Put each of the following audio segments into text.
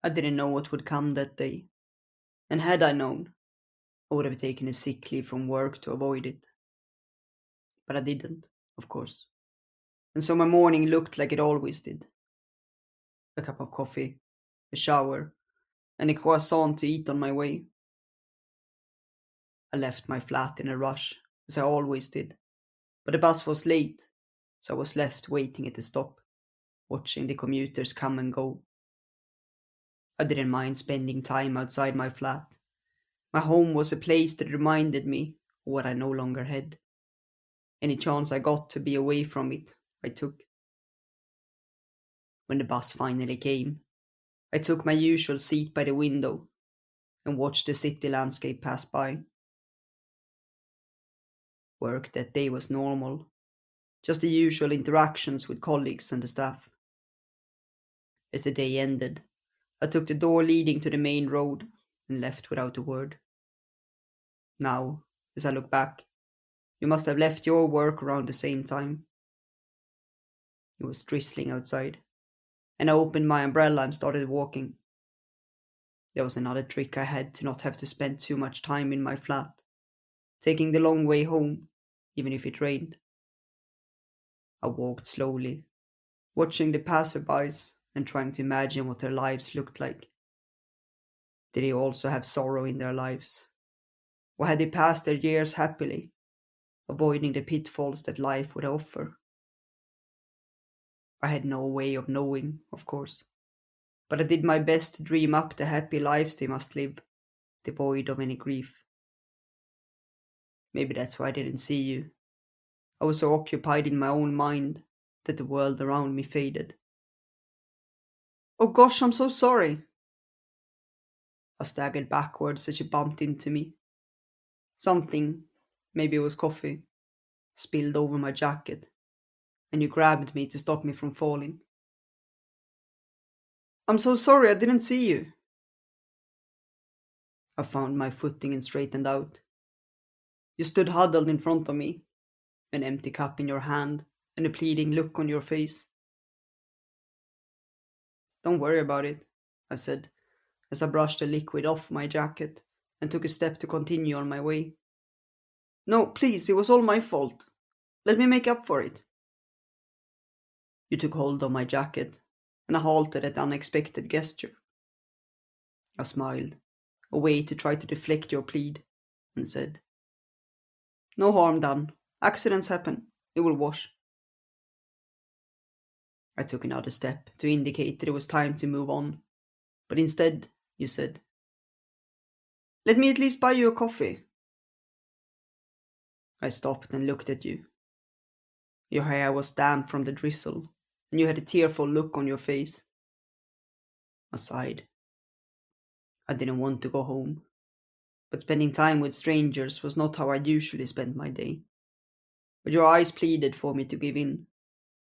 I didn't know what would come that day, and had I known, I would have taken a sick leave from work to avoid it. But I didn't, of course. And so my morning looked like it always did: a cup of coffee, a shower, and a croissant to eat on my way. I left my flat in a rush, as I always did, but the bus was late, so I was left waiting at the stop, watching the commuters come and go. I didn't mind spending time outside my flat. My home was a place that reminded me of what I no longer had. Any chance I got to be away from it, I took. When the bus finally came, I took my usual seat by the window and watched the city landscape pass by. Work that day was normal, just the usual interactions with colleagues and the staff. As the day ended, I took the door leading to the main road and left without a word. Now, as I look back, you must have left your work around the same time. It was drizzling outside, and I opened my umbrella and started walking. There was another trick I had to not have to spend too much time in my flat, taking the long way home, even if it rained. I walked slowly, watching the passerbys and trying to imagine what their lives looked like. Did they also have sorrow in their lives? Or had they passed their years happily, avoiding the pitfalls that life would offer? I had no way of knowing, of course, but I did my best to dream up the happy lives they must live, devoid of any grief. Maybe that's why I didn't see you. I was so occupied in my own mind that the world around me faded. Oh gosh, I'm so sorry. I staggered backwards as you bumped into me. Something, maybe it was coffee, spilled over my jacket, and you grabbed me to stop me from falling. I'm so sorry, I didn't see you. I found my footing and straightened out. You stood huddled in front of me, an empty cup in your hand and a pleading look on your face. Don't worry about it, I said, as I brushed the liquid off my jacket and took a step to continue on my way. No, please, it was all my fault. Let me make up for it. You took hold of my jacket, and I halted at the unexpected gesture. I smiled, a way to try to deflect your plead, and said, No harm done. Accidents happen. It will wash. I took another step to indicate that it was time to move on, but instead you said, Let me at least buy you a coffee. I stopped and looked at you. Your hair was damp from the drizzle, and you had a tearful look on your face. I sighed. I didn't want to go home, but spending time with strangers was not how I usually spent my day. But your eyes pleaded for me to give in,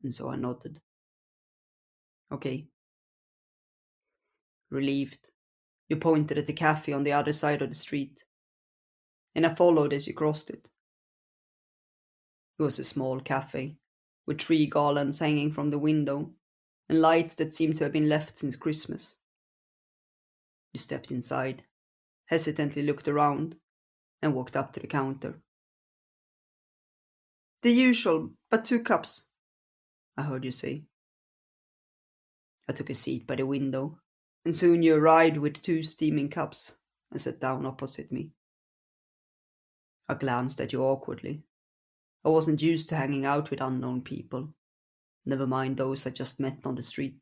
and so I nodded. Okay. Relieved, you pointed at the cafe on the other side of the street, and I followed as you crossed it. It was a small cafe, with tree garlands hanging from the window, and lights that seemed to have been left since Christmas. You stepped inside, hesitantly looked around, and walked up to the counter. The usual, but 2 cups, I heard you say. I took a seat by the window, and soon you arrived with 2 steaming cups and sat down opposite me. I glanced at you awkwardly. I wasn't used to hanging out with unknown people, never mind those I just met on the street.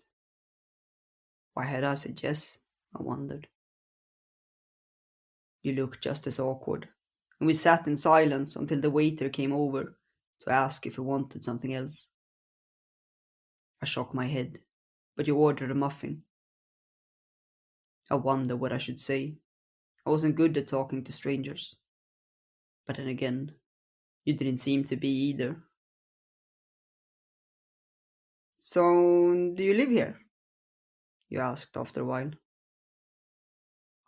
Why had I said yes? I wondered. You looked just as awkward, and we sat in silence until the waiter came over to ask if we wanted something else. I shook my head, but you ordered a muffin. I wondered what I should say. I wasn't good at talking to strangers. But then again, you didn't seem to be either. So, do you live here? You asked after a while.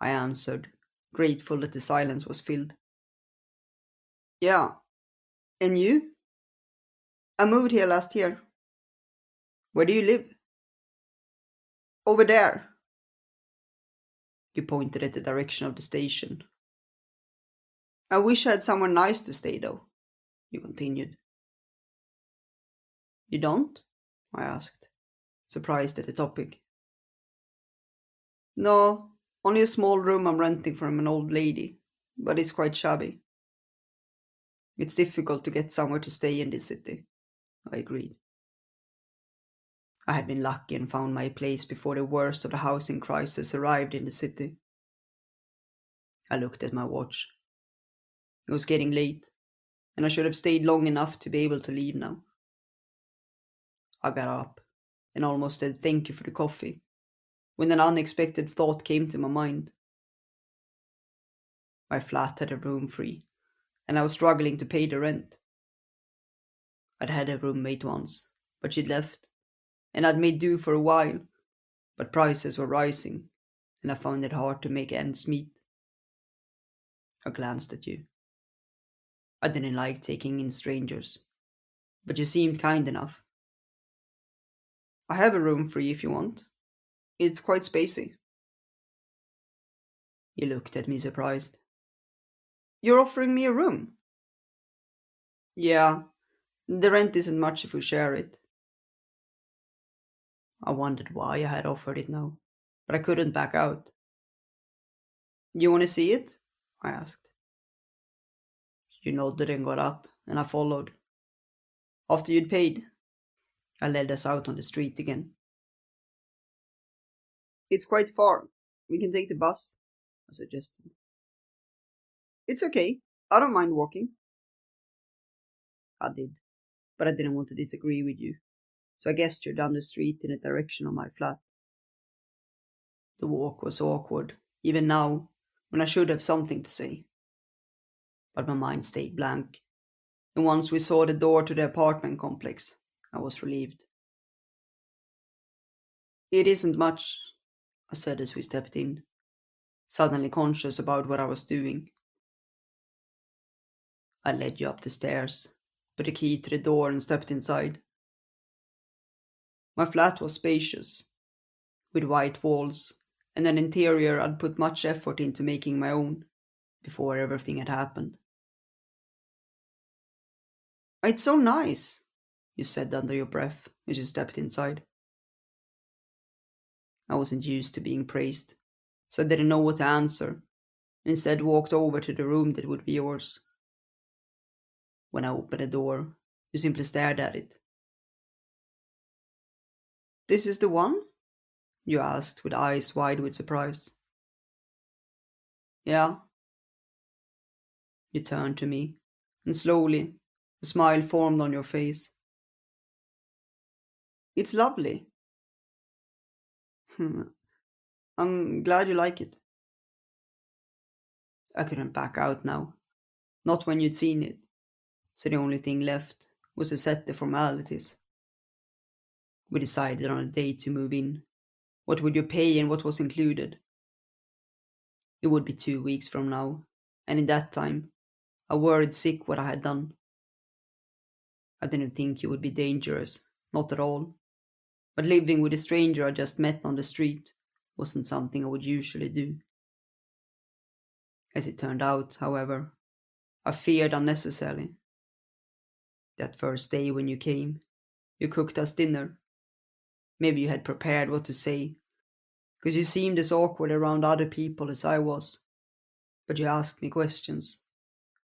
I answered, grateful that the silence was filled. Yeah. And you? I moved here last year. Where do you live? Over there. You pointed at the direction of the station. I wish I had somewhere nice to stay, though, you continued. You don't? I asked, surprised at the topic. No, only a small room I'm renting from an old lady, but it's quite shabby. It's difficult to get somewhere to stay in this city, I agreed. I had been lucky and found my place before the worst of the housing crisis arrived in the city. I looked at my watch. It was getting late, and I should have stayed long enough to be able to leave now. I got up and almost said thank you for the coffee when an unexpected thought came to my mind. My flat had a room free, and I was struggling to pay the rent. I'd had a roommate once, but she'd left, and I'd made do for a while, but prices were rising, and I found it hard to make ends meet. I glanced at you. I didn't like taking in strangers, but you seemed kind enough. I have a room free if you want. It's quite spacey. You looked at me surprised. You're offering me a room? Yeah, the rent isn't much if we share it. I wondered why I had offered it now, but I couldn't back out. You want to see it? I asked. You nodded and got up, and I followed. After you'd paid, I led us out on the street again. It's quite far. We can take the bus, I suggested. It's okay. I don't mind walking. I did, but I didn't want to disagree with you, so I gestured down the street in the direction of my flat. The walk was awkward, even now, when I should have something to say. But my mind stayed blank, and once we saw the door to the apartment complex, I was relieved. It isn't much, I said as we stepped in, suddenly conscious about what I was doing. I led you up the stairs, put the key to the door and stepped inside. My flat was spacious, with white walls, and an interior I'd put much effort into making my own, before everything had happened. It's so nice, you said under your breath as you stepped inside. I wasn't used to being praised, so I didn't know what to answer, and instead walked over to the room that would be yours. When I opened the door, you simply stared at it. This is the one? You asked with eyes wide with surprise. Yeah. You turned to me, and slowly, a smile formed on your face. It's lovely. Hmm. I'm glad you like it. I couldn't back out now, not when you'd seen it, so the only thing left was to set the formalities. We decided on a date to move in. What would you pay and what was included? It would be 2 weeks from now, and in that time, I worried sick what I had done. I didn't think you would be dangerous, not at all. But living with a stranger I just met on the street wasn't something I would usually do. As it turned out, however, I feared unnecessarily. That first day when you came, you cooked us dinner. Maybe you had prepared what to say, because you seemed as awkward around other people as I was. But you asked me questions,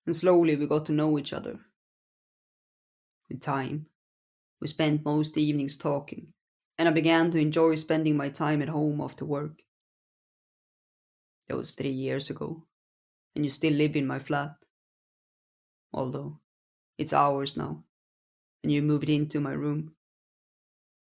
and slowly we got to know each other. With time, we spent most evenings talking, and I began to enjoy spending my time at home after work. That was 3 years ago, and you still live in my flat. Although, it's ours now, and you moved into my room.